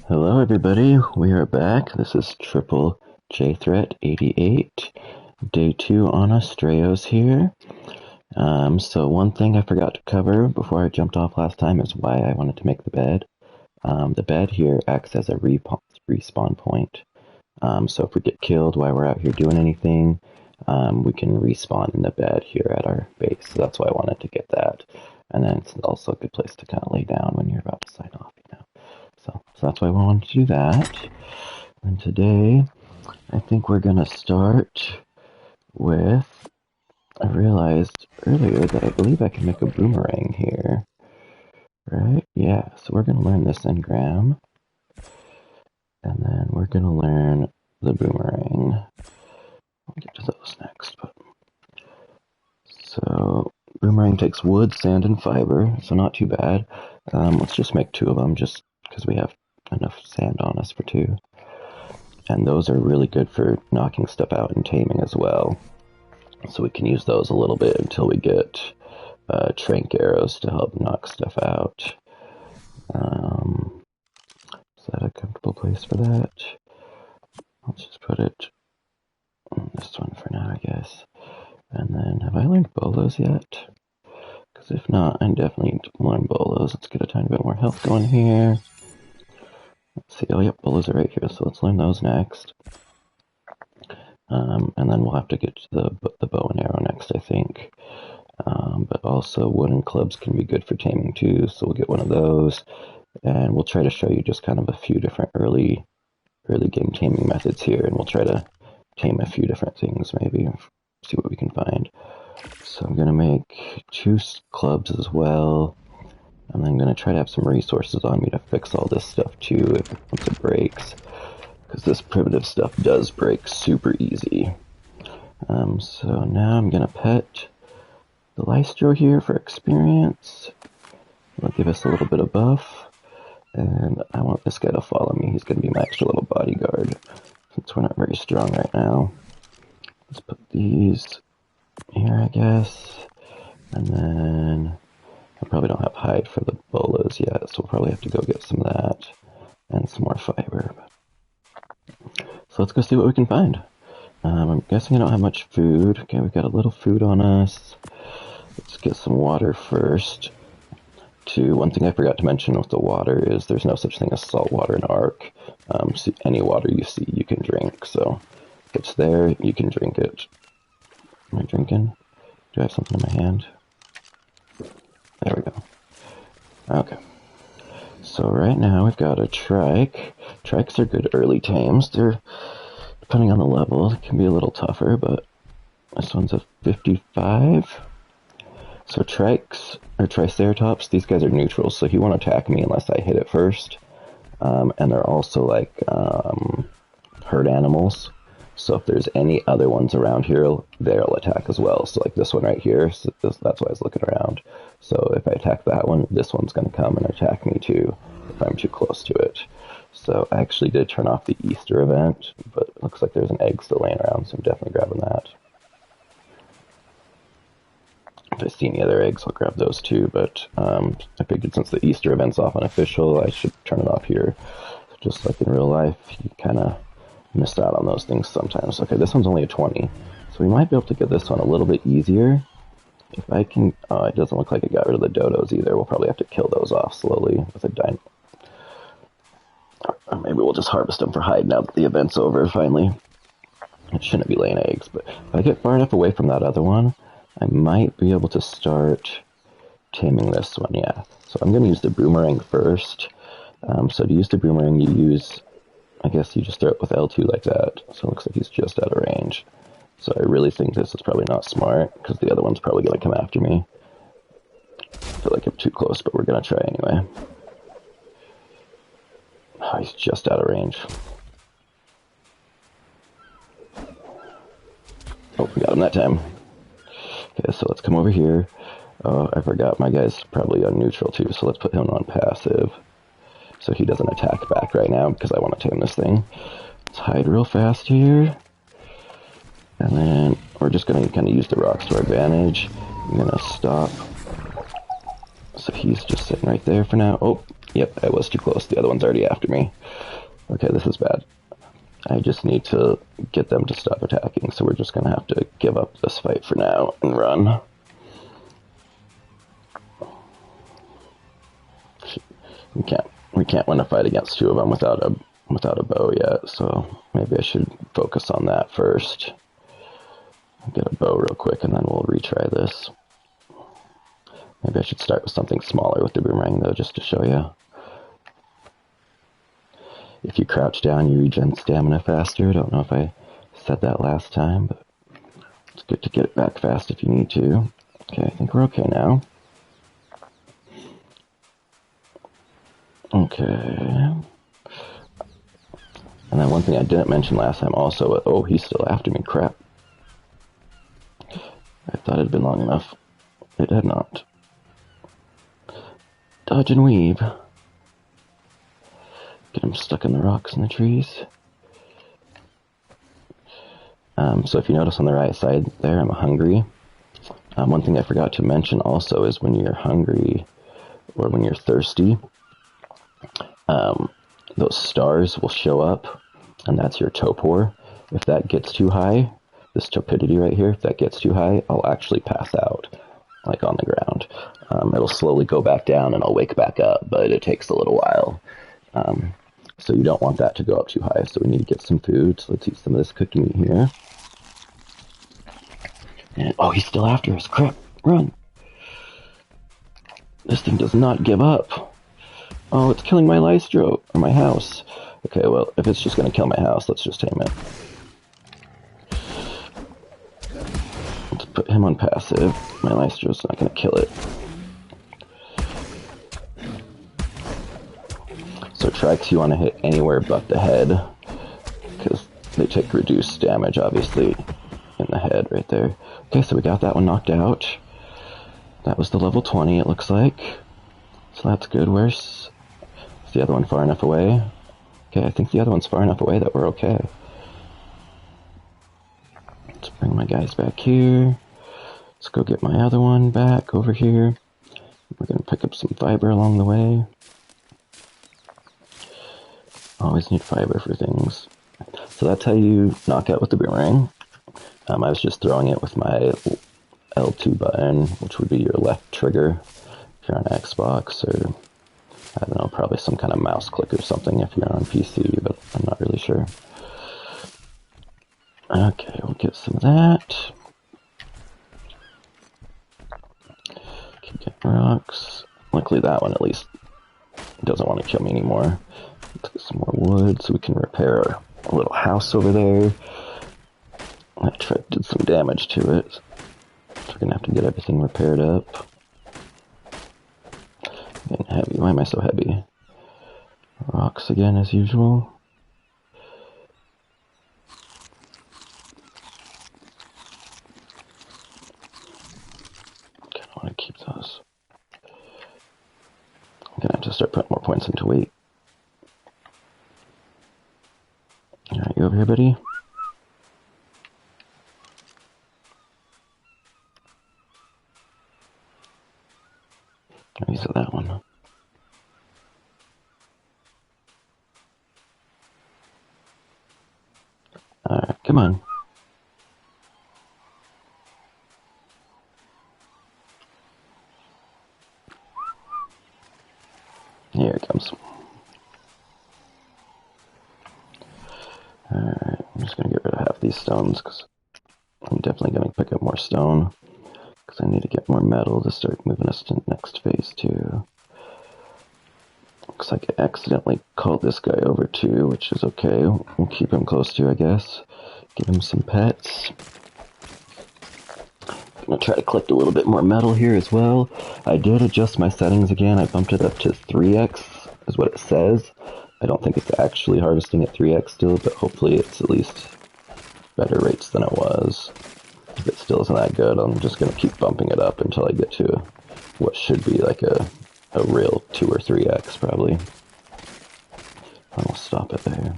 Hello everybody, we are back. This is Triple J Threat 88, day 2 on Astraeos here. So one thing I forgot to cover before I jumped off last time is why I wanted to make the bed. The bed here acts as a respawn point. So if we get killed while we're out here doing anything, we can respawn in the bed here at our base. So that's why I wanted to get that. And then it's also a good place to kind of lay down when you're about to sign off, you know. So that's why we wanted to do that. And today, I think we're going to start with, I realized earlier that I believe I can make a boomerang here. Right? Yeah, so we're going to learn this engram. And then we're going to learn the boomerang. We'll get to those next. So, boomerang takes wood, sand, and fiber, so not too bad. Let's just make 2 of them, just because we have enough sand on us for 2. And those are really good for knocking stuff out and taming as well. So we can use those a little bit until we get trank arrows to help knock stuff out. Is that a comfortable place for that? Let's just put it on this one for now, I guess. And then, have I learned bolos yet? Because if not, I definitely need to learn bolos. Let's get a tiny bit more health going here. Let's see, oh yep, bolos are right here, so let's learn those next. And then we'll have to get to the bow and arrow next, I think. But also wooden clubs can be good for taming too, so we'll get one of those. And we'll try to show you just kind of a few different early game taming methods here, and we'll try to tame a few different things maybe, see what we can find. So I'm going to make 2 clubs as well, and I'm going to try to have some resources on me to fix all this stuff too once it breaks, because this primitive stuff does break super easy. So now I'm going to pet the Lystro here for experience. It'll give us a little bit of buff, and I want this guy to follow me. He's going to be my extra little bodyguard, since we're not very strong right now. Let's put these here, I guess, and then I probably don't have hide for the bolas yet, so we'll probably have to go get some of that and some more fiber. So let's go see what we can find. I'm guessing I don't have much food. Okay, we've got a little food on us. Let's get some water first. One thing I forgot to mention with the water is there's no such thing as salt water in Ark. So any water you see, you can drink. So if it's there, you can drink it. Am I drinking? Do I have something in my hand? There we go. Okay. So right now we've got a trike. Trikes are good early tames. They're, depending on the level, it can be a little tougher, but this one's a 55. So trikes, or triceratops, these guys are neutral, so he won't attack me unless I hit it first. And they're also like herd animals. So if there's any other ones around here, they'll attack as well. So like this one right here, so that's why I was looking around. So if I attack that one, this one's going to come and attack me too, if I'm too close to it. So I actually did turn off the Easter event, but it looks like there's an egg still laying around, so I'm definitely grabbing that. If I see any other eggs, I'll grab those too, but I figured since the Easter event's off unofficial, I should turn it off here. Just like in real life, you kind of miss out on those things sometimes. Okay, this one's only a 20, so we might be able to get this one a little bit easier. If I can, it doesn't look like it got rid of the dodos either. We'll probably have to kill those off slowly with a dino. Or maybe we'll just harvest them for hide now that the event's over, finally. It shouldn't be laying eggs, but if I get far enough away from that other one, I might be able to start taming this one, yeah. So I'm going to use the boomerang first. So to use the boomerang, you use, I guess you just throw it with L2 like that. So it looks like he's just out of range. So I really think this is probably not smart, because the other one's probably going to come after me. I feel like I'm too close, but we're going to try anyway. Oh, he's just out of range. Oh, we got him that time. Okay, so let's come over here. Oh, I forgot, my guy's probably on neutral too, so let's put him on passive. So he doesn't attack back right now, because I want to tame this thing. Let's hide real fast here. And then we're just going to kind of use the rocks to our advantage. I'm going to stop. So he's just sitting right there for now. Oh, Yep, I was too close. The other one's already after me. Okay, this is bad. I just need to get them to stop attacking, so we're just gonna have to give up this fight for now and run. We can't win a fight against two of them without a bow yet, so maybe I should focus on that first. Get a bow real quick and then we'll retry this. Maybe I should start with something smaller with the boomerang though, just to show you. If you crouch down, you regen stamina faster. I don't know if I said that last time, but it's good to get it back fast if you need to. Okay, I think we're okay now. Okay. And then one thing I didn't mention last time also, oh, he's still after me, crap. I thought it had been long enough. It had not. Dodge and weave. Get him stuck in the rocks and the trees. So if you notice on the right side there, I'm hungry. One thing I forgot to mention also is when you're hungry or when you're thirsty, those stars will show up, and that's your torpor. If that gets too high, this topidity right here, if that gets too high, I'll actually pass out, like on the ground. It'll slowly go back down and I'll wake back up, but it takes a little while. So you don't want that to go up too high, so we need to get some food. So let's eat some of this cooked meat here. And, oh, he's still after us. Crap, run. This thing does not give up. Oh, it's killing my Lystro, or my house. Okay, well, if it's just going to kill my house, let's just tame it. Let's put him on passive. My Lystro's not going to kill it. So trikes you want to hit anywhere but the head, because they take reduced damage, obviously, in the head right there. Okay, so we got that one knocked out. That was the level 20, it looks like. So that's good. Is the other one far enough away? Okay, I think the other one's far enough away that we're okay. Let's bring my guys back here. Let's go get my other one back over here. We're going to pick up some fiber along the way. Always need fiber for things. So that's how you knock out with the boomerang. I was just throwing it with my L2 button, which would be your left trigger if you're on Xbox, or I don't know, probably some kind of mouse click or something if you're on PC, but I'm not really sure. Okay, we'll get some of that. Keep getting rocks. Luckily that one at least doesn't want to kill me anymore. Let's get some more wood so we can repair our little house over there. That truck did some damage to it, so we're gonna have to get everything repaired up. Getting heavy. Why am I so heavy? Rocks again as usual. Okay, I want to keep those. I'm gonna have to start putting more points into weight. Alright, you over here, buddy? He's at that one. Alright, come on. Here it comes. Alright, I'm just gonna get rid of half these stones because I'm definitely gonna pick up more stone. Because I need to get more metal to start moving us to the next phase too. Looks like I accidentally called this guy over too, which is okay. We'll keep him close to, I guess. Give him some pets. I'm gonna try to collect a little bit more metal here as well. I did adjust my settings again. I bumped it up to 3x, is what it says. I don't think it's actually harvesting at 3x still, but hopefully it's at least better rates than it was. If it still isn't that good, I'm just going to keep bumping it up until I get to what should be like a real 2 or 3x probably. And we'll stop it there.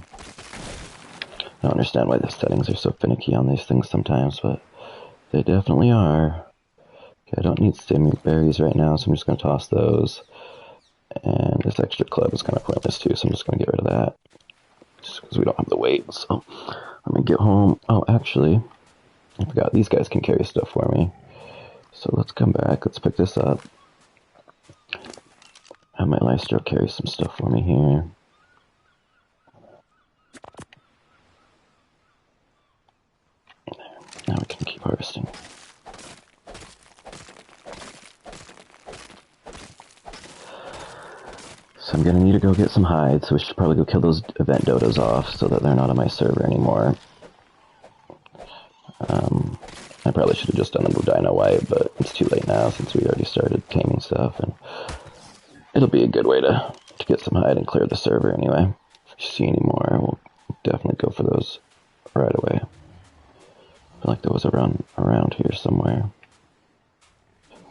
I don't understand why the settings are so finicky on these things sometimes, but they definitely are. Okay, I don't need stimmy berries right now, so I'm just going to toss those. And this extra club is kind of pointless too, so I'm just going to get rid of that. Just because we don't have the weight, so let me get home. Oh, actually, I forgot these guys can carry stuff for me. So let's come back, let's pick this up. Have my Astraeos carry some stuff for me here. Now we can keep harvesting. So I'm gonna need to go get some hides, so we should probably go kill those event dodos off so that they're not on my server anymore. I probably should have just done the dino wipe, but it's too late now since we already started taming stuff, and it'll be a good way to get some hide and clear the server anyway. If you see any more, we'll definitely go for those right away. I feel like there was around here somewhere.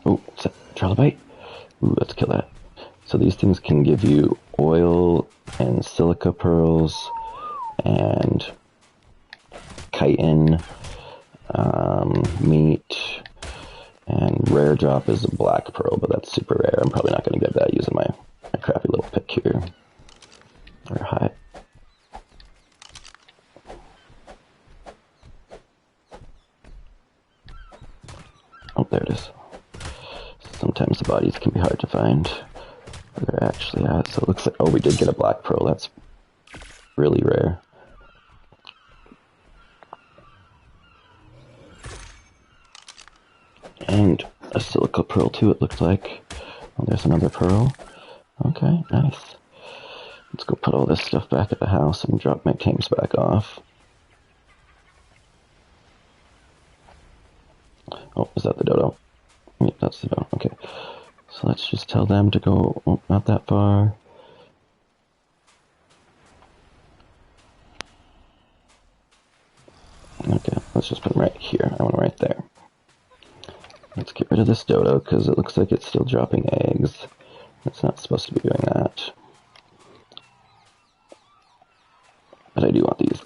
Oh, is that trilobite? Ooh, let's kill that. So these things can give you oil and silica pearls and chitin, meat, and rare drop is a black pearl, but that's super rare. I'm probably not going to get that using my crappy little pick here. Or hide. Oh, there it is. Sometimes the bodies can be hard to find where they're actually at. So it looks like, oh, we did get a black pearl. That's really rare. And a silica pearl too, it looked like. Oh, there's another pearl. Okay, nice. Let's go put all this stuff back at the house and drop my tames back off. Oh, is that the dodo? Yeah, that's the dodo. Okay. So let's just tell them to go, oh, not that far. Okay, let's just put them right here. I want them right there. Let's get rid of this dodo because it looks like it's still dropping eggs. It's not supposed to be doing that. But I do want these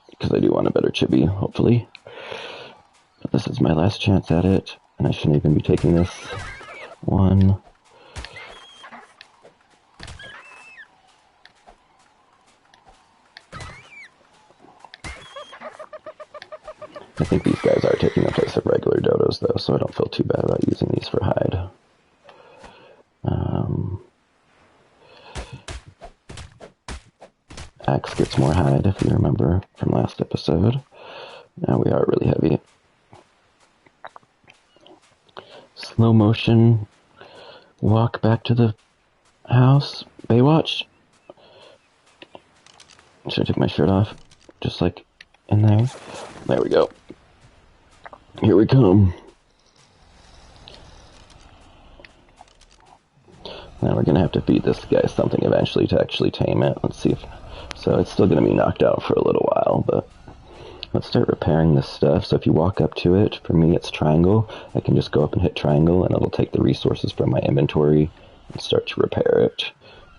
because I do want a better chibi, hopefully. But this is my last chance at it, and I shouldn't even be taking this one. I think these guys are taking the place of regular dodos, though, so I don't feel too bad about using these for hide. Axe gets more hide, if you remember from last episode. Now we are really heavy. Slow motion walk back to the house. Baywatch. Should I take my shirt off? Just like in there. There we go. Here we come. Now we're gonna have to feed this guy something eventually to actually tame it. Let's see if... So it's still gonna be knocked out for a little while, but let's start repairing this stuff. So if you walk up to it, for me it's triangle. I can just go up and hit triangle and it'll take the resources from my inventory and start to repair it.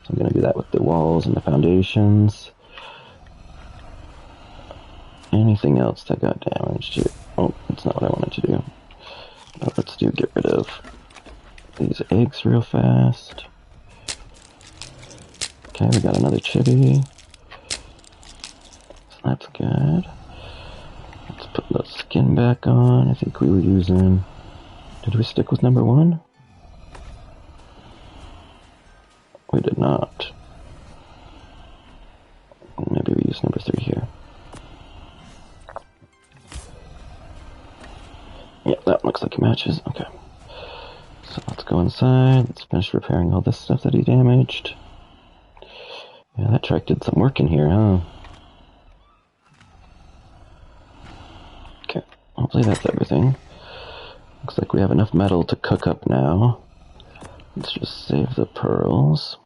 So I'm gonna do that with the walls and the foundations. Anything else that got damaged here? Oh, that's not what I wanted to do. But let's get rid of these eggs real fast. Okay, we got another chibi. So that's good. Let's put the skin back on. I think we were using... Did we stick with number 1? We did not. Maybe we used number 3 here. Yeah, that looks like it matches. Okay. So let's go inside. Let's finish repairing all this stuff that he damaged. Yeah, that truck did some work in here, huh? Okay, hopefully that's everything. Looks like we have enough metal to cook up now. Let's just save the pearls.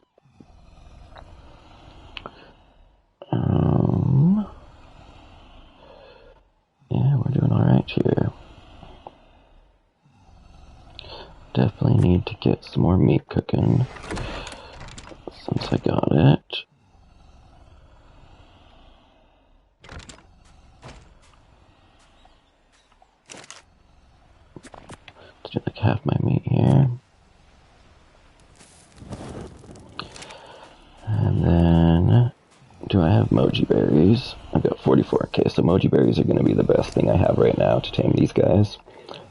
Yeah, we're doing alright here. Definitely need to get some more meat cooking since I got it. Let's do like half my meat here. do I have moji berries? I've got 44. Okay, so moji berries are going to be the best thing I have right now to tame these guys.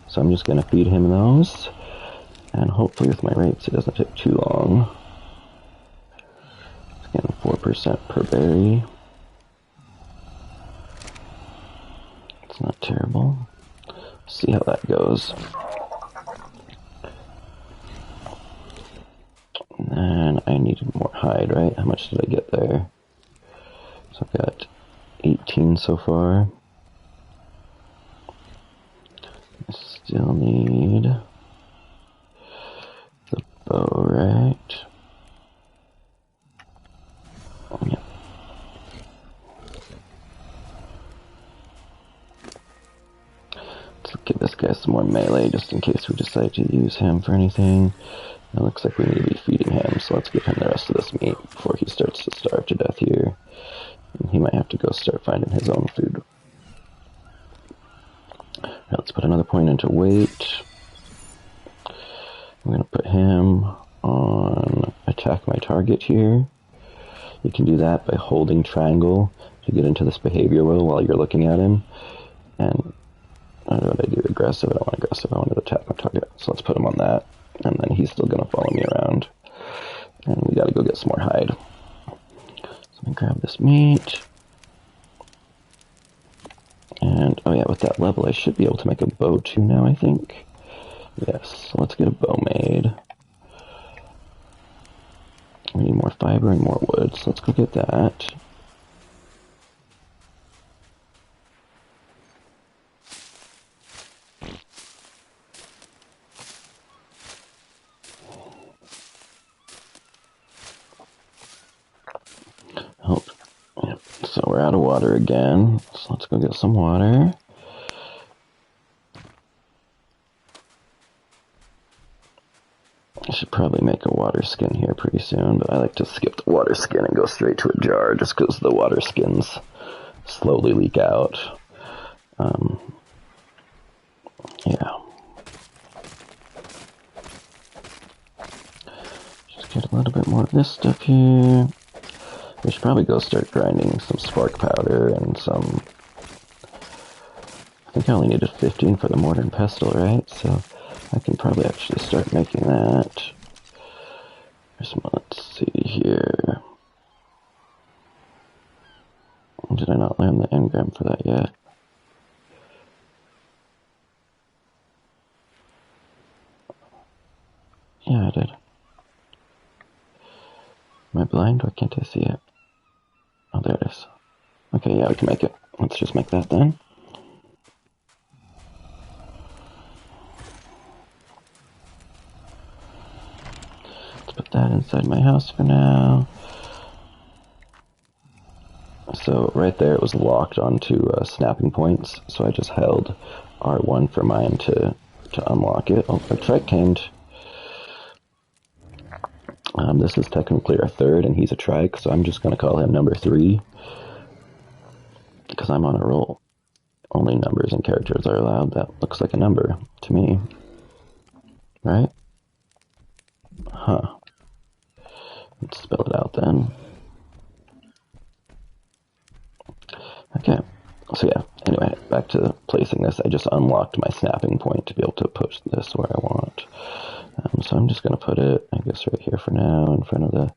So I'm just going to feed him those. And hopefully with my rates it doesn't take too long. It's getting 4% per berry. It's not terrible. See how that goes. And then I needed more hide, right? How much did I get there? So I've got 18 so far. I still need the bow, right? Oh, yeah. Let's give this guy some more melee just in case we decide to use him for anything. It looks like we need to be feeding him, so let's give him the rest of this meat before he starts to starve to death here. And he might have to go start finding his own food. Right, let's put another point into weight. I'm going to put him on attack my target here. You can do that by holding triangle to get into this behavior wheel while you're looking at him. And I don't know what I do. Aggressive. I don't want aggressive. I want to attack my target. So let's put him on that. And then he's still going to follow me around. And we got to go get some more hide. So let me grab this meat. And, oh yeah, with that level, I should be able to make a bow too now, I think. Yes, so let's get a bow made. We need more fiber and more wood, so let's go get that. Oh, yep. So we're out of water again, so let's go get some water. I should probably make a water skin here pretty soon, but I like to skip the water skin and go straight to a jar just because the water skins slowly leak out. Yeah. Just get a little bit more of this stuff here. We should probably go start grinding some spark powder and some... I think I only needed 15 for the mortar and pestle, right? So I can probably actually start making that. Let's see here. Did I not land the engram for that yet? Yeah, I did. Am I blind or can't I see it? Oh, there it is. Okay, yeah, we can make it. Let's just make that then. Let's put that inside my house for now. So right there it was locked onto snapping points, so I just held R1 for mine to unlock it. Oh, our trike tamed. This is technically our third, and he's a trike, so I'm just going to call him number 3. Because I'm on a roll. Only numbers and characters are allowed. That looks like a number to me. Right? Huh. Let's spell it out then. Okay. So yeah, anyway, back to placing this. I just unlocked my snapping point to be able to push this where I want. So I'm just going to put it, I guess, right here for now in front of the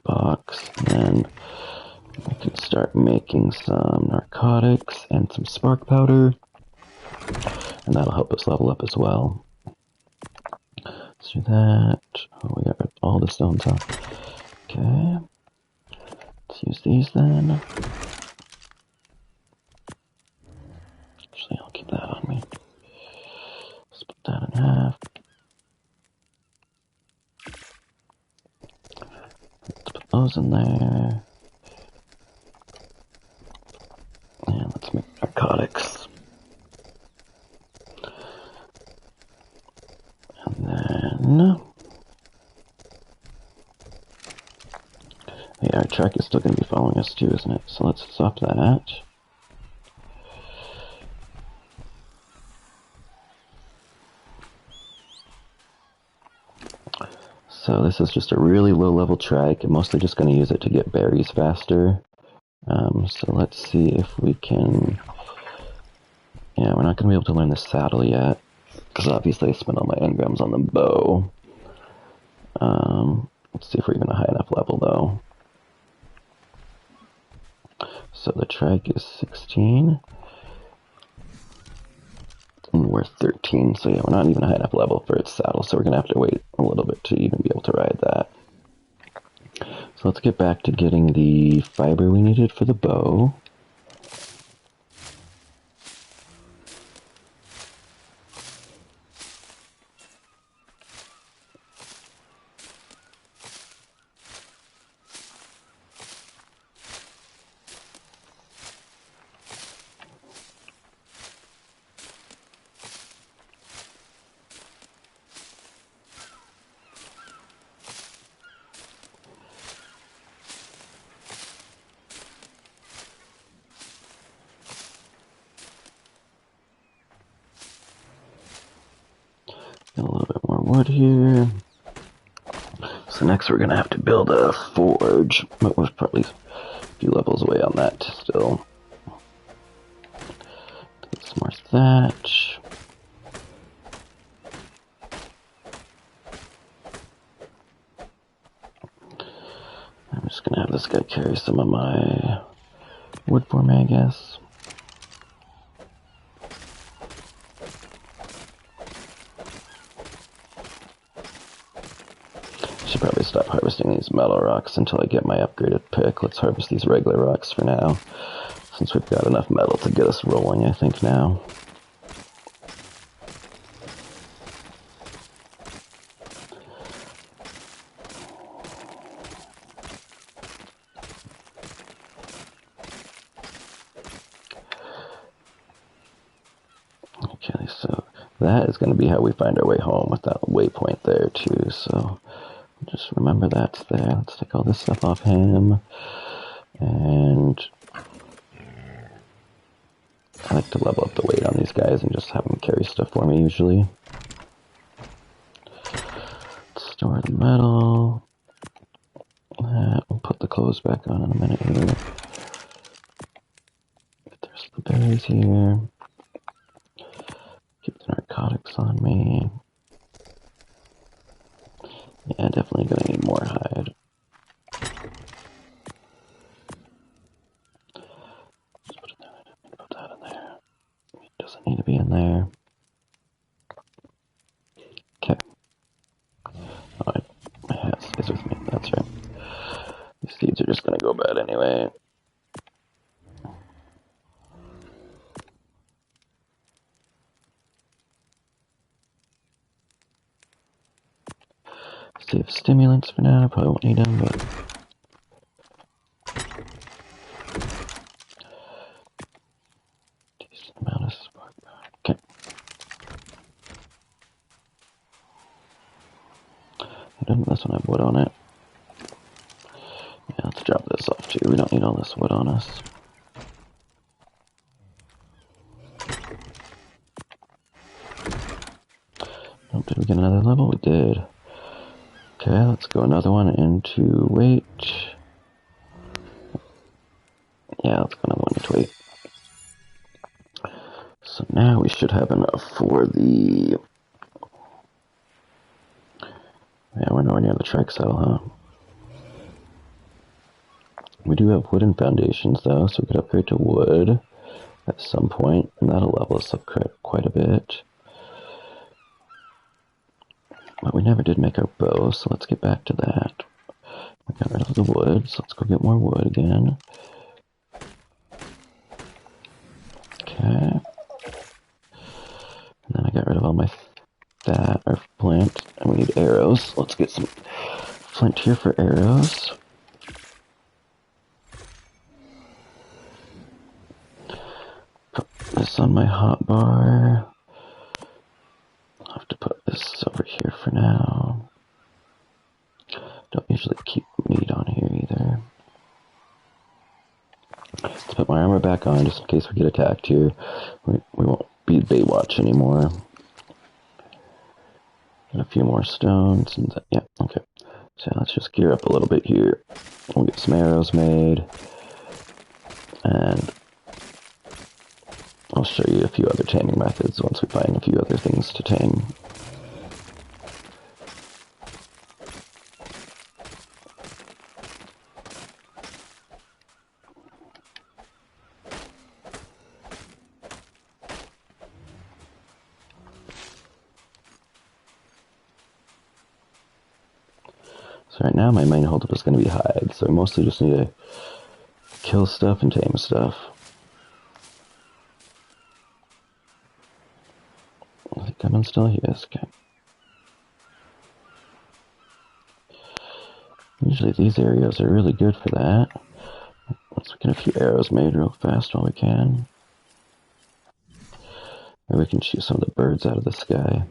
box. And then I can start making some narcotics and some spark powder. And that'll help us level up as well. Let's do that. Oh, we got all the stones off. Okay. Let's use these then. Actually, I'll keep that on me. Split that in half. Let's put those in there. And let's make narcotics. And then... yeah, our track is still going to be following us too, isn't it? So let's stop that. So this is just a really low level trike. I'm mostly just going to use it to get berries faster. So let's see if we can... Yeah, we're not going to be able to learn the saddle yet, because obviously I spent all my engrams on the bow. Let's see if we're even a high enough level though. So the trike is 16. And we're 13, so yeah, we're not even a high enough level for its saddle, so we're going to have to wait a little bit to even be able to ride that. So let's get back to getting the fiber we needed for the bow. Got a little bit more wood here. So next we're going to have to build a forge, but we're probably a few levels away on that still. Get some more thatch. I'm just going to have this guy carry some of my wood for me, I guess. Should probably stop harvesting these metal rocks until I get my upgraded pick. Let's harvest these regular rocks for now, since we've got enough metal to get us rolling, I think, now. Okay, so that is going to be how we find our way home, with that waypoint there, too, so... Just remember that's there. Let's take all this stuff off him. And I like to level up the weight on these guys and just have them carry stuff for me usually. Let's store the metal. We'll put the clothes back on in a minute here. There's the berries here. Keep the narcotics on me. Yeah, definitely gonna need more hide. Just put it there. I didn't put that in there. It doesn't need to be in there. Okay. Alright, my hat stays with me. That's right. These seeds are just gonna go bad anyway. Save stimulants for now. Probably won't need them, but decent amount of spark. Okay. Doesn't this one have wood on it? Yeah, let's drop this off too. We don't need all this wood on us. Oh, did we get another level? We did. Okay, let's go another one into weight. Yeah, let's go another one into weight. So now we should have enough for the... Yeah, we're nowhere near the trike saddle, huh? We do have wooden foundations though, so we could upgrade to wood at some point, and that'll level us up quite a bit. But we never did make our bow, so let's get back to that. We got rid of the wood, so let's go get more wood again. Okay. And then I got rid of all my flint, and we need arrows. Let's get some flint here for arrows. Put this on my hotbar. I'll have to put this over here for now. Don't usually keep meat on here either. Let's put my armor back on just in case we get attacked here. We won't be Baywatch anymore. Get a few more stones and yeah, okay. So let's just gear up a little bit here. We'll get some arrows made, and I'll show you a few other taming methods once we find a few other things to tame. So right now my main holdup is going to be hide, so I mostly just need to kill stuff and tame stuff. I think I'm still here. Okay. Usually these areas are really good for that. Let's get a few arrows made real fast while we can. Maybe we can shoot some of the birds out of the sky.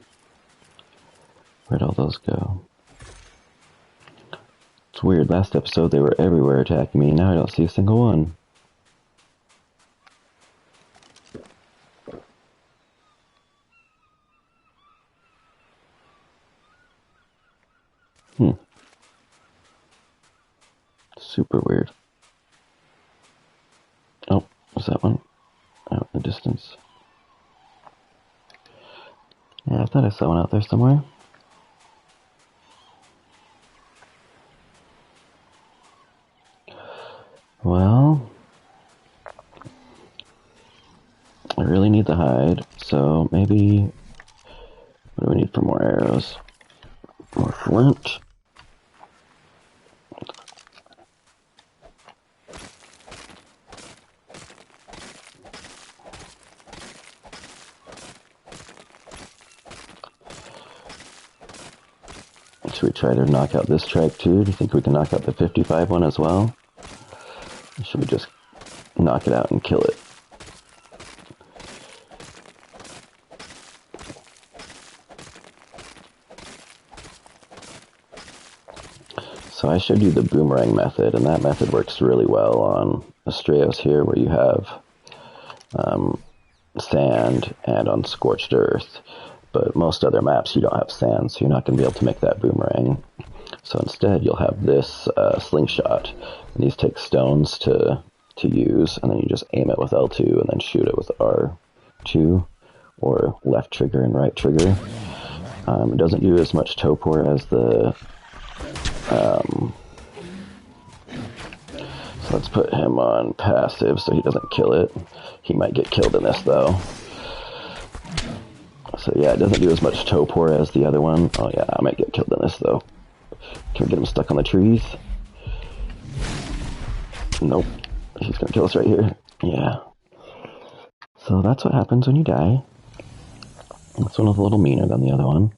Where'd all those go? It's weird, last episode they were everywhere attacking me, now I don't see a single one. Super weird. Oh, was that one? Out in the distance. Yeah, I thought I saw one out there somewhere. Well, I really need the hide, so maybe... What do we need for more arrows? More flint. Should we try to knock out this trike too? Do you think we can knock out the 55 one as well? Or should we just knock it out and kill it? So I showed you the boomerang method, and that method works really well on Astraeos here, where you have sand and on scorched earth. But most other maps you don't have sand, so you're not going to be able to make that boomerang. So instead you'll have this slingshot, and these take stones to use, and then you just aim it with L2 and then shoot it with R2, or left trigger and right trigger. It doesn't use as much topor as the... so let's put him on passive so he doesn't kill it. He might get killed in this though. So yeah, it doesn't do as much topor as the other one. Oh yeah, I might get killed in this though. Can we get him stuck on the trees? Nope. He's gonna kill us right here. Yeah. So that's what happens when you die. This one was a little meaner than the other one.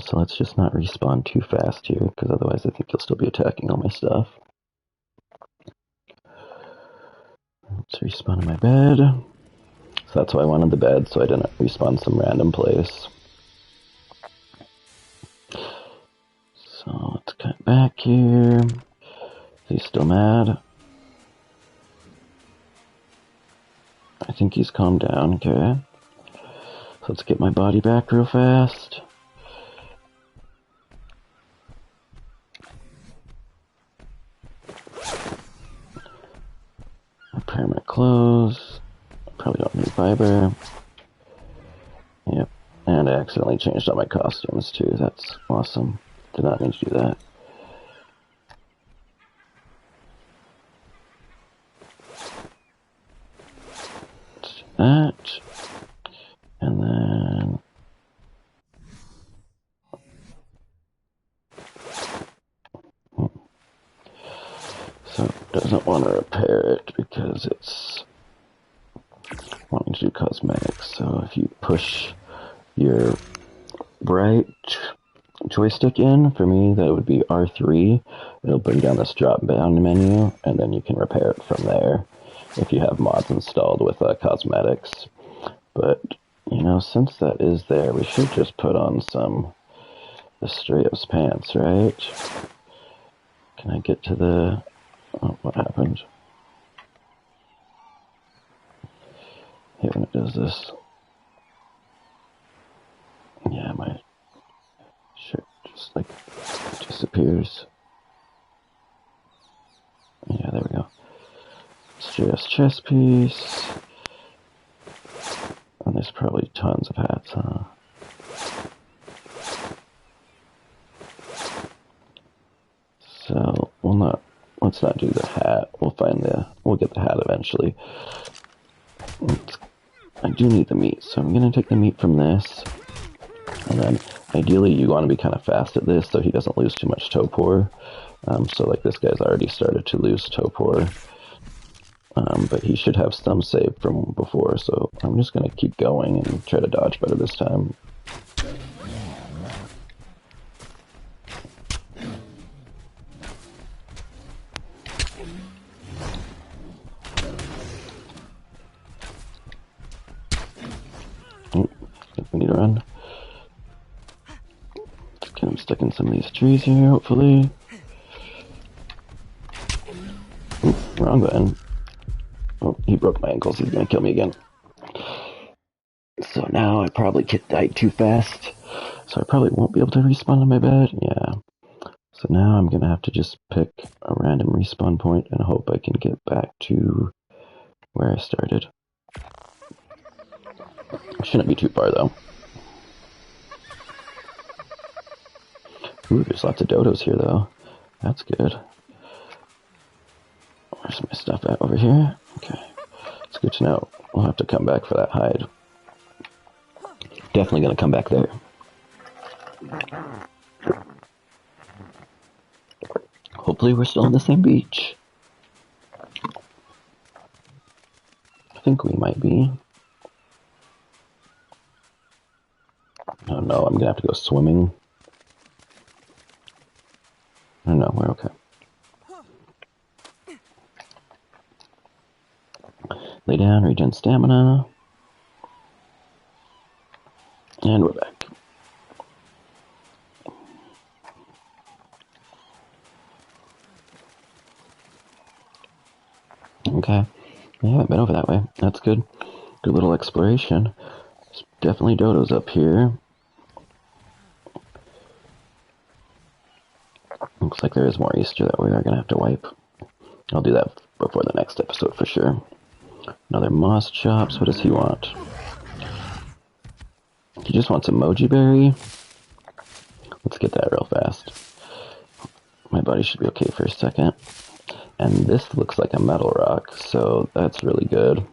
So let's just not respawn too fast here, because otherwise I think he'll still be attacking all my stuff. Let's respawn in my bed. So that's why I wanted the bed, so I didn't respawn some random place. So let's cut back here. Is he still mad? I think he's calmed down, okay. So let's get my body back real fast. Repair my clothes. Probably don't need fiber. Yep. And I accidentally changed all my costumes too. That's awesome. Did not mean to do that. Let's do that. And then... So it doesn't want to repair it because it's wanting to do cosmetics. So if you push your right joystick in, for me that would be R3, it'll bring down this drop down menu, and then you can repair it from there if you have mods installed with cosmetics. But you know, since that is there, we should just put on some Astraeos pants, right? Can I get to the... Oh, what happened? Here when it does this. Yeah, my shirt just like disappears. Yeah, there we go. Astraeos chess piece. And there's probably tons of hats, huh? So, let's not do the hat. We'll get the hat eventually. I do need the meat, so I'm gonna take the meat from this. And then, ideally, you want to be kind of fast at this so he doesn't lose too much topor. So, like, this guy's already started to lose topor. But he should have some saved from before, so I'm just gonna keep going and try to dodge better this time. We need to run. Just get him stuck in some of these trees here, hopefully. Wrong button. Oh, he broke my ankles. He's gonna kill me again. So now I probably died too fast. So I probably won't be able to respawn on my bed. Yeah. So now I'm gonna have to just pick a random respawn point and hope I can get back to where I started. Shouldn't be too far though. Ooh, there's lots of dodos here though. That's good. Where's my stuff at? Over here? Okay. It's good to know. We'll have to come back for that hide. Definitely gonna come back there. Hopefully we're still on the same beach. I think we might be. Oh no, I'm gonna have to go swimming. Oh no, we're okay. Lay down, regen stamina. And we're back. Okay. I haven't been over that way. That's good. Good little exploration. There's definitely dodos up here. Looks like there is more Easter that we are going to have to wipe. I'll do that before the next episode for sure. Another moss chops. What does he want? He just wants emoji berry. Let's get that real fast. My body should be okay for a second. And this looks like a metal rock, so that's really good.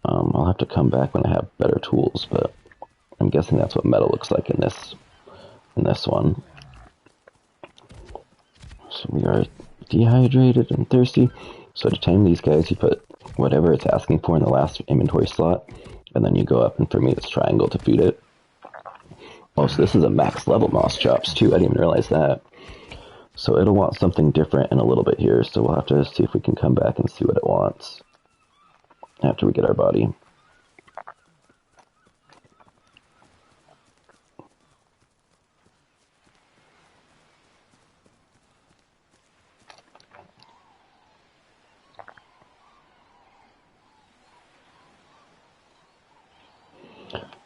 I'll have to come back when I have better tools, but I'm guessing that's what metal looks like in this one. So we are dehydrated and thirsty. So to tame these guys, you put whatever it's asking for in the last inventory slot, and then you go up, and for me it's triangle to feed it. Oh, so this is a max level moss chops too. I didn't even realize that. So it'll want something different in a little bit here, so we'll have to see if we can come back and see what it wants after we get our body.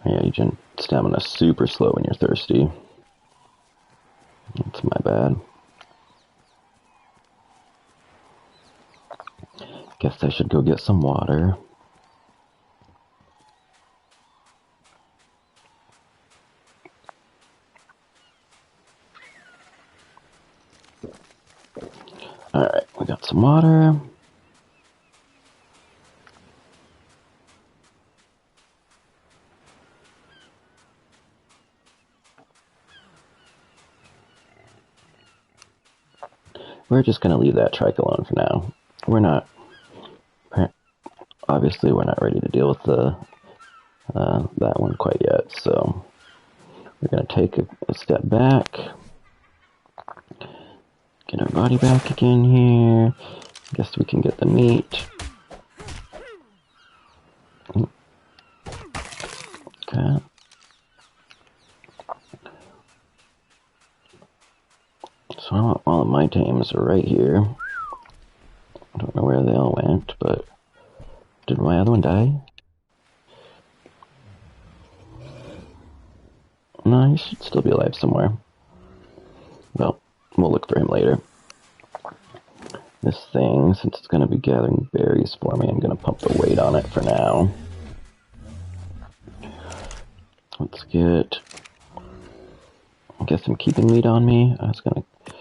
Yeah, you can stamina super slow when you're thirsty. That's my bad. Guess I should go get some water. Alright, we got some water. We're just going to leave that trike alone for now. Obviously we're not ready to deal with that one quite yet, so we're going to take a step back, get our body back again here. Guess we can get the meat. Okay. So all of my tames are right here. I don't know where they all went, but did my other one die? No, he should still be alive somewhere. Well, We'll look for him later. This thing, since it's going to be gathering berries for me, I'm going to pump the weight on it for now. Let's get... I guess I'm keeping meat on me. I was going to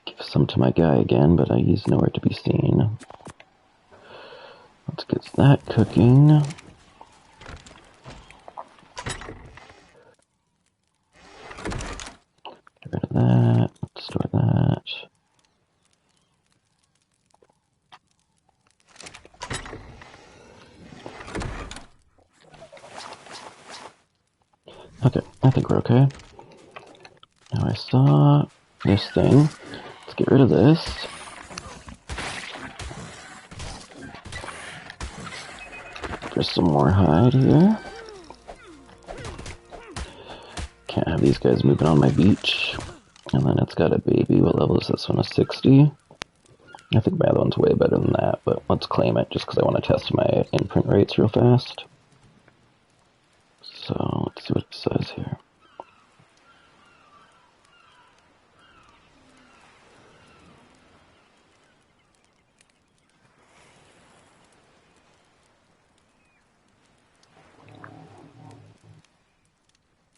give some to my guy again, but he's nowhere to be seen. Let's get that cooking. Get rid of that. Let's store that. Okay, I think we're okay. Now I saw this thing. Let's get rid of this. For some more hide here. Can't have these guys moving on my beach. And then it's got a baby. What level is this one? A 60? I think my other one's way better than that, but let's claim it just because I want to test my imprint rates real fast. So, let's see what it says here.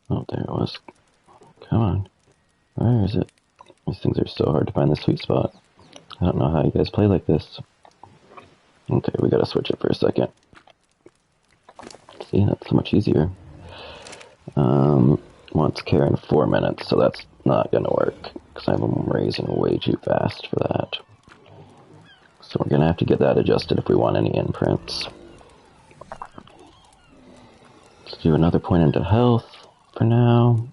Oh, there it was. Come on. Where is it? These things are so hard to find the sweet spot. I don't know how you guys play like this. Okay, we gotta switch it for a second. See, that's so much easier. Wants care in 4 minutes, so that's not gonna work, because I'm raising way too fast for that. So we're gonna have to get that adjusted if we want any imprints. Let's do another point into health for now.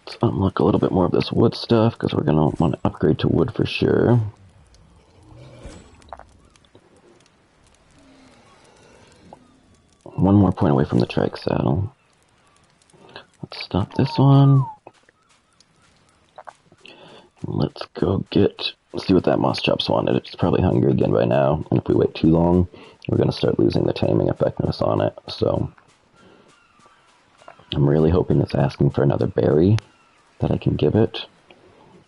Let's unlock a little bit more of this wood stuff, because we're gonna want to upgrade to wood for sure. One more point away from the trike saddle. Let's stop this one. Let's go see what that moss chops wanted. It's probably hungry again by now, and if we wait too long, we're going to start losing the taming effectiveness on it. So I'm really hoping it's asking for another berry that I can give it.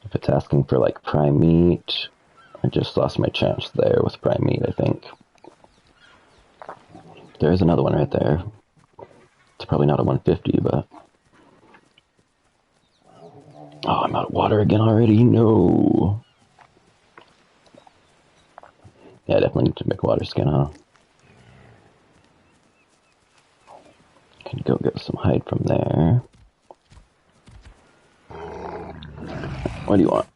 If it's asking for like prime meat, I just lost my chance there with prime meat, I think. There's another one right there. It's probably not a 150, but... Oh, I'm out of water again already? No! Yeah, I definitely need to make a water skin, huh? Can go get some hide from there. What do you want?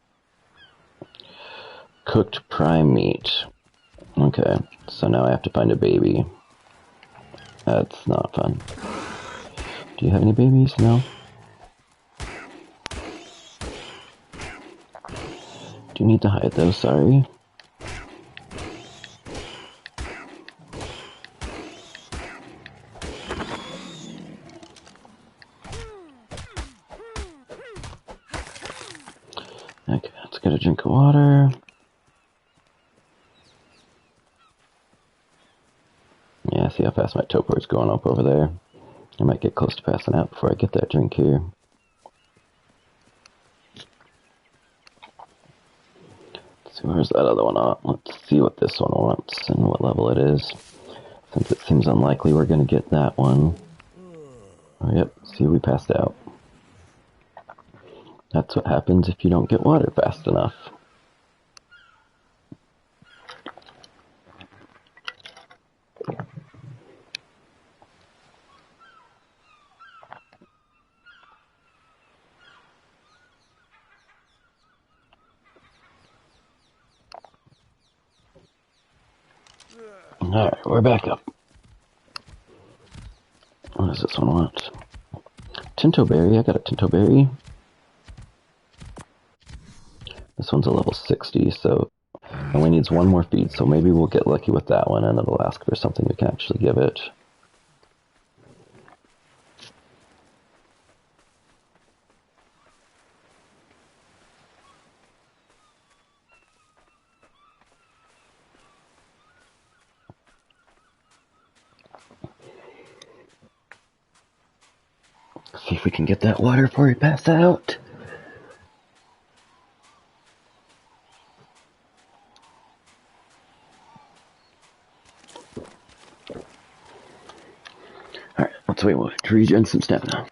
Cooked prime meat. Okay, so now I have to find a baby. That's not fun. Do you have any babies? No? Do you need to hide those? Sorry. Okay, let's get a drink of water. Yeah, see how fast my topor's going up over there. I might get close to passing out before I get that drink here. Let's see, where's that other one at? Let's see what this one wants and what level it is. Since it seems unlikely we're going to get that one. Oh, yep, see, we passed out. That's what happens if you don't get water fast enough. Alright, we're back up. What does this one want? Tinto berry, I got a tinto berry. This one's a level 60, so it only needs one more feed, so maybe we'll get lucky with that one and it'll ask for something we can actually give it. See if we can get that water before we pass out. Alright, let's wait to regen some stamina.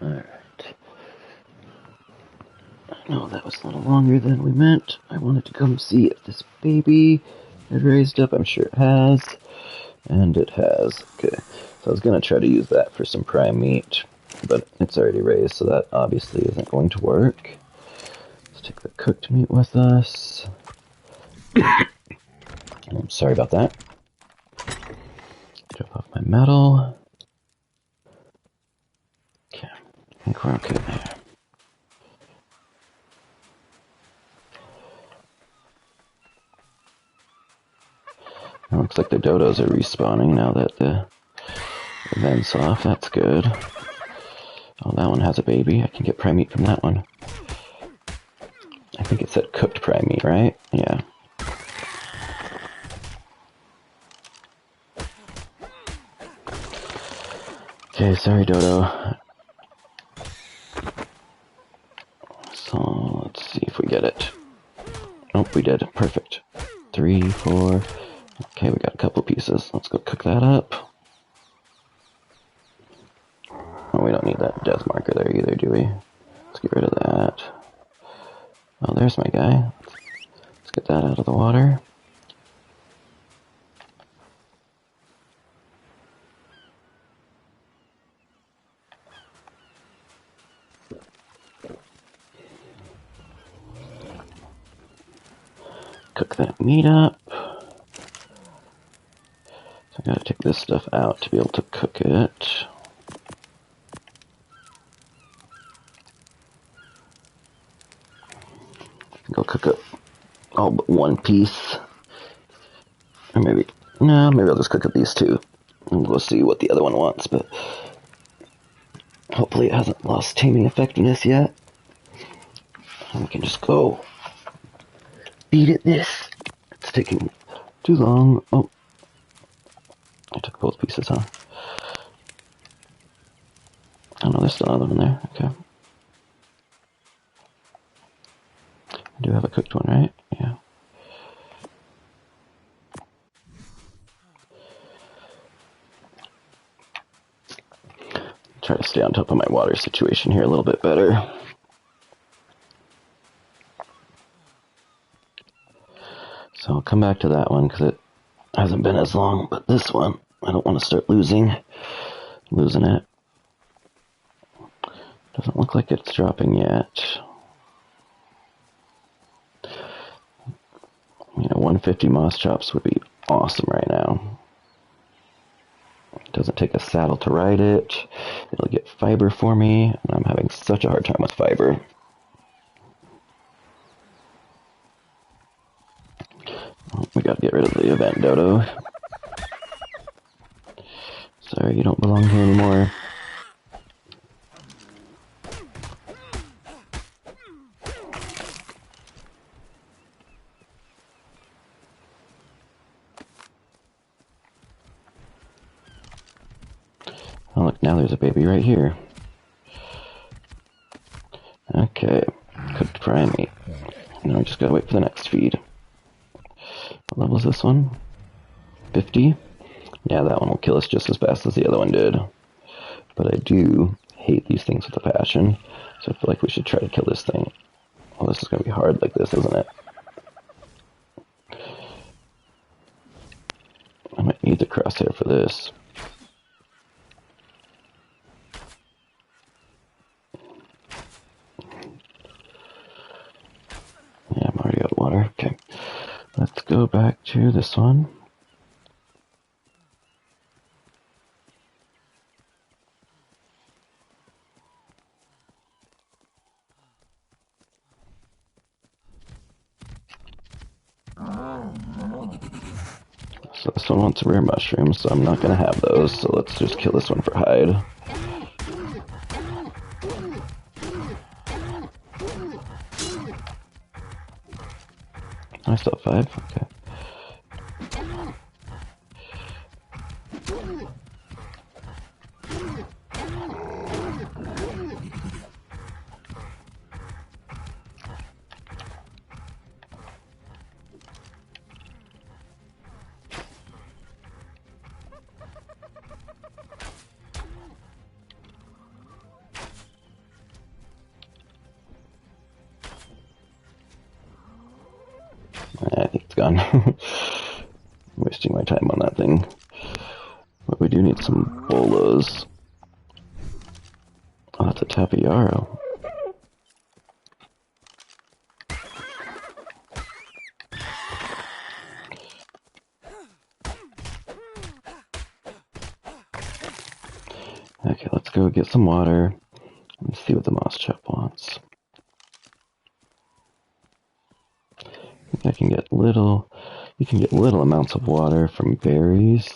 Alright. No, that was a little longer than we meant. I wanted to come see if this baby had raised up. I'm sure it has. And it has. Okay. So I was going to try to use that for some prime meat. But it's already raised, so that obviously isn't going to work. Let's take the cooked meat with us. I'm sorry about that. Drop off my metal. Okay. I think we're okay there. It looks like the dodos are respawning now that the event's off. That's good. Oh, that one has a baby. I can get prime meat from that one. I think it said cooked prime meat, right? Yeah. Okay, sorry, Dodo. So, let's see if we get it. Nope, we did. Perfect. 3, 4. Okay, we got a couple pieces. Let's go cook that up. Oh, we don't need that death marker there either, do we? Let's get rid of that. Oh, there's my guy. Let's get that out of the water. Cook that meat up. So I gotta take this stuff out to be able to cook it. Go cook up all but one piece. Or maybe I'll just cook up these two. And we'll see what the other one wants, but hopefully it hasn't lost taming effectiveness yet. And we can just go beat at this. It's taking too long. Oh, I took both pieces, huh? Oh no, there's still another one there. Okay. I do have a cooked one, right? Yeah. Try to stay on top of my water situation here a little bit better. So I'll come back to that one because it hasn't been as long, but this one, I don't want to start losing it. Doesn't look like it's dropping yet. 150 moss chops would be awesome right now. It doesn't take a saddle to ride it. It'll get fiber for me, and I'm having such a hard time with fiber. Oh, we gotta get rid of the event dodo. Sorry, you don't belong here anymore. Oh look, now there's a baby right here. Okay, cooked prime meat. Now we just gotta wait for the next feed. What level is this one? 50? Yeah, that one will kill us just as fast as the other one did. But I do hate these things with a passion, so I feel like we should try to kill this thing. Well, this is gonna be hard like this, isn't it? I Need the crosshair for this. Yeah, I'm already out of water. Okay. Let's go back to this one. So this one wants rare mushrooms, so I'm not going to have those, so let's just kill this one for hide. I still have 5, okay. I think it's gone. I'm wasting my time on that thing. But we do need some bolas. Oh, that's a tapiaro. Okay, let's go get some water and see what the moss chap wants. I think I can get little... You can get little amounts of water from berries.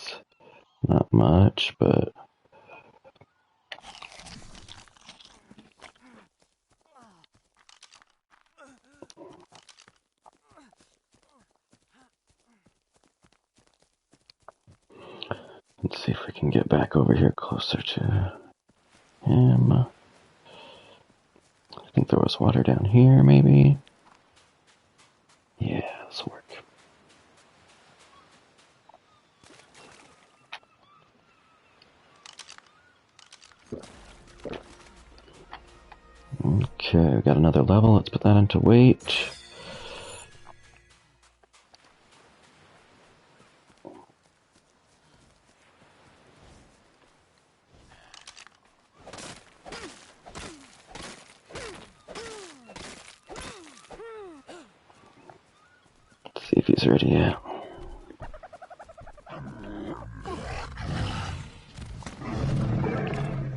Not much, but... Let's see if we can get back over here closer to him. I think there was water down here, maybe? Yeah, this will work. Okay, we got another level. Let's put that into weight. Let's see if he's ready yet.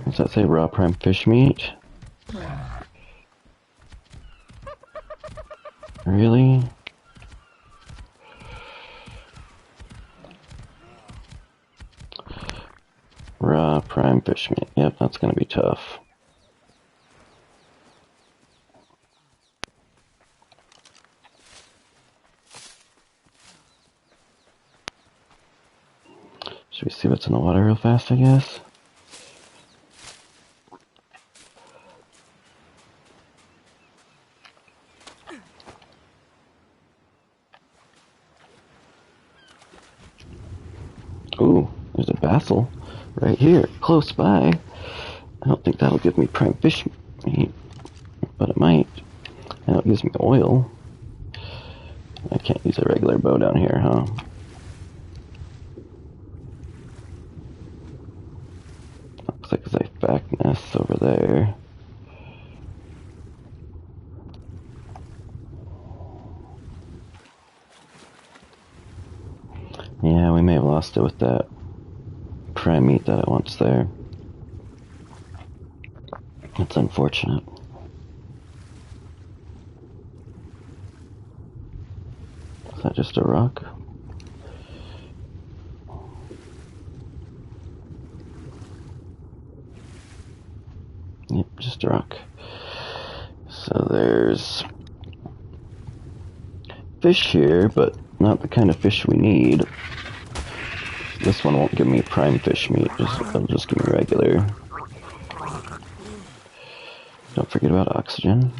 Does that say raw prime fish meat? Really? Raw prime fish meat. Yep, that's gonna be tough. Should we see what's in the water real fast, I guess? Ooh, there's a basil right here, close by. I don't think that'll give me prime fish meat, but it might. And it gives me oil. I can't use a regular bow down here, huh? Looks like there's a Zyphacnus over there. Yeah, we may have lost it with that prime meat that I wants there. That's unfortunate. Is that just a rock? Yep, just a rock. So there's fish here, but not the kind of fish we need. This one won't give me prime fish meat, it'll just give me regular. Don't forget about oxygen.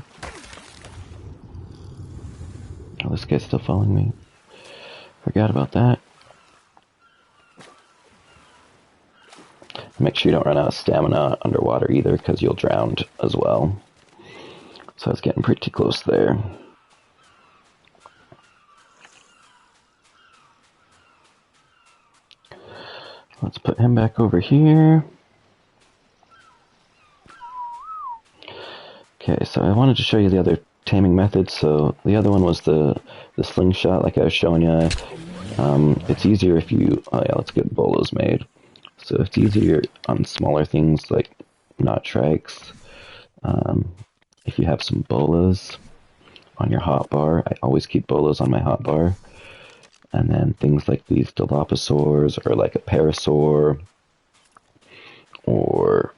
Oh, this guy's still following me. Forgot about that. Make sure you don't run out of stamina underwater either, because you'll drown as well. So I was getting pretty close there. Let's put him back over here. Okay, so I wanted to show you the other taming methods. So the other one was the slingshot, like I was showing you. It's easier if you... Oh yeah, let's get bolos made. So it's easier on smaller things like not trikes. If you have some bolas on your hotbar, I always keep bolas on my hotbar. And then things like these Dilophosaurs, or like a Parasaur, or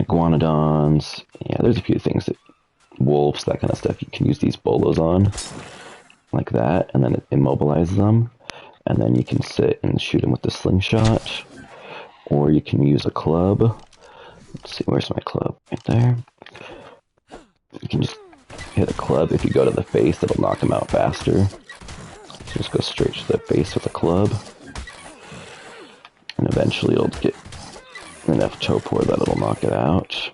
iguanodons. Yeah, there's a few things that wolves, that kind of stuff, you can use these bolos on, like that, and then it immobilizes them, and then you can sit and shoot them with the slingshot, or you can use a club. Let's see, where's my club? Right there. You can just hit a club. If you go to the face, it'll knock them out faster. So just go straight to the face with a club, and eventually it'll get enough torpor that it'll knock it out.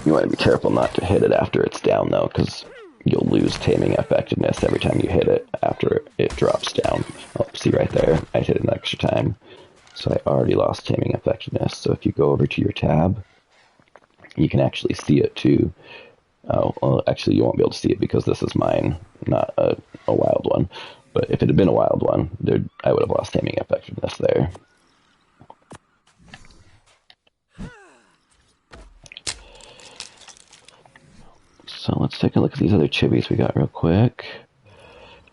You want to be careful not to hit it after it's down, though, because you'll lose taming effectiveness every time you hit it after it drops down. Oh, see right there? I hit it an extra time. So I already lost taming effectiveness. So if you go over to your tab, you can actually see it, too. Oh, well, actually, you won't be able to see it because this is mine, not a wild one. But if it had been a wild one, I would have lost taming effectiveness there. So let's take a look at these other chibis we got real quick.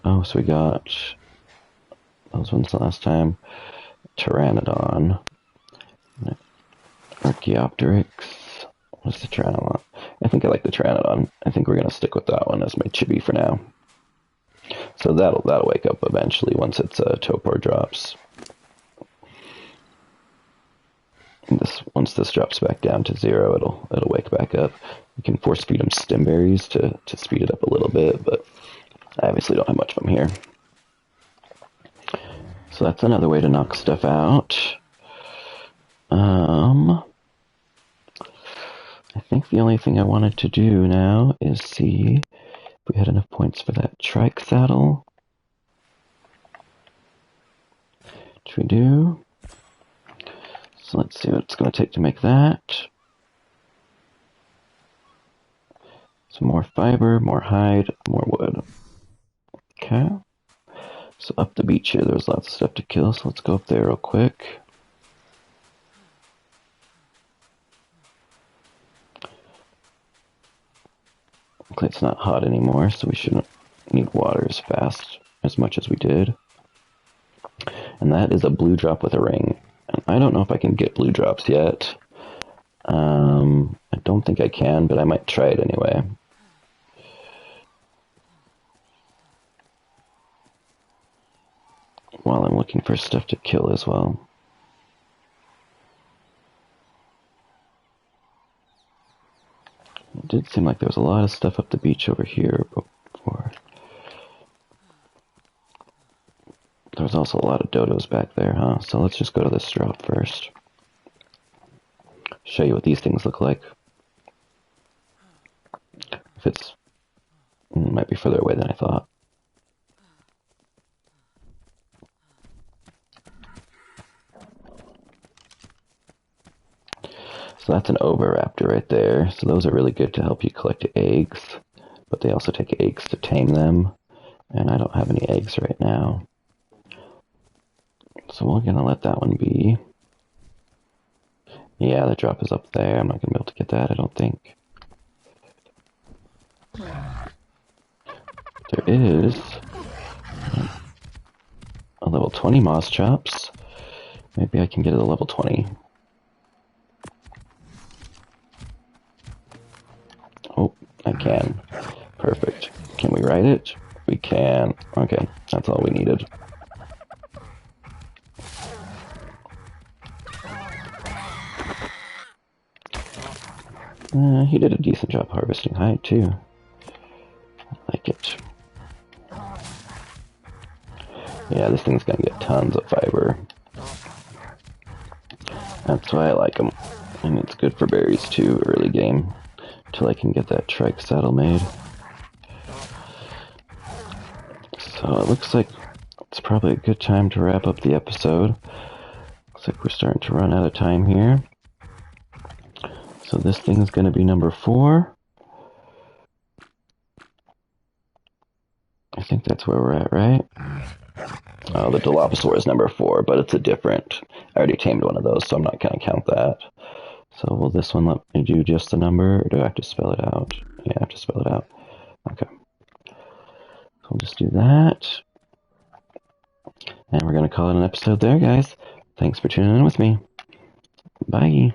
Oh, so we got those ones last time. Pteranodon. Archaeopteryx. What's the Pteranodon? I think I like the Pteranodon. I think we're going to stick with that one as my chibi for now. So that'll wake up eventually once its torpor drops. Once this drops back down to 0, it'll wake back up. You can force feed them stim berries to speed it up a little bit, but I obviously don't have much of them here. So that's another way to knock stuff out. I think the only thing I wanted to do now is see if we had enough points for that trike saddle. Which we do. So let's see what it's going to take to make that. Some more fiber, more hide, more wood. Okay. So up the beach here, there's lots of stuff to kill, so let's go up there real quick. Okay, it's not hot anymore, so we shouldn't need water as much as we did. And that is a blue drop with a ring. And I don't know if I can get blue drops yet. I don't think I can, but I might try it anyway. While I'm looking for stuff to kill as well. It did seem like there was a lot of stuff up the beach over here before. There was also a lot of dodos back there, huh? So let's just go to this drop first. Show you what these things look like. If it might be further away than I thought. So that's an oviraptor right there. So those are really good to help you collect eggs, but they also take eggs to tame them, and I don't have any eggs right now. So we're gonna let that one be. Yeah, the drop is up there. I'm not gonna be able to get that, I don't think. There is a level 20 moss chops. Maybe I can get it a level 20. Oh, I can. Perfect. Can we ride it? We can. Okay, that's all we needed. He did a decent job harvesting hide, too. I like it. Yeah, this thing's gonna get tons of fiber. That's why I like him. And it's good for berries, too, early game. Until I can get that trike saddle made. So it looks like it's probably a good time to wrap up the episode. Looks like we're starting to run out of time here. So this thing is going to be number 4. I think that's where we're at, right? Oh, the Dilophosaur is number 4, but it's a different... I already tamed one of those, so I'm not going to count that. So will this one let me do just the number, or do I have to spell it out? Yeah, I have to spell it out. Okay. So we'll just do that. And we're going to call it an episode there, guys. Thanks for tuning in with me. Bye.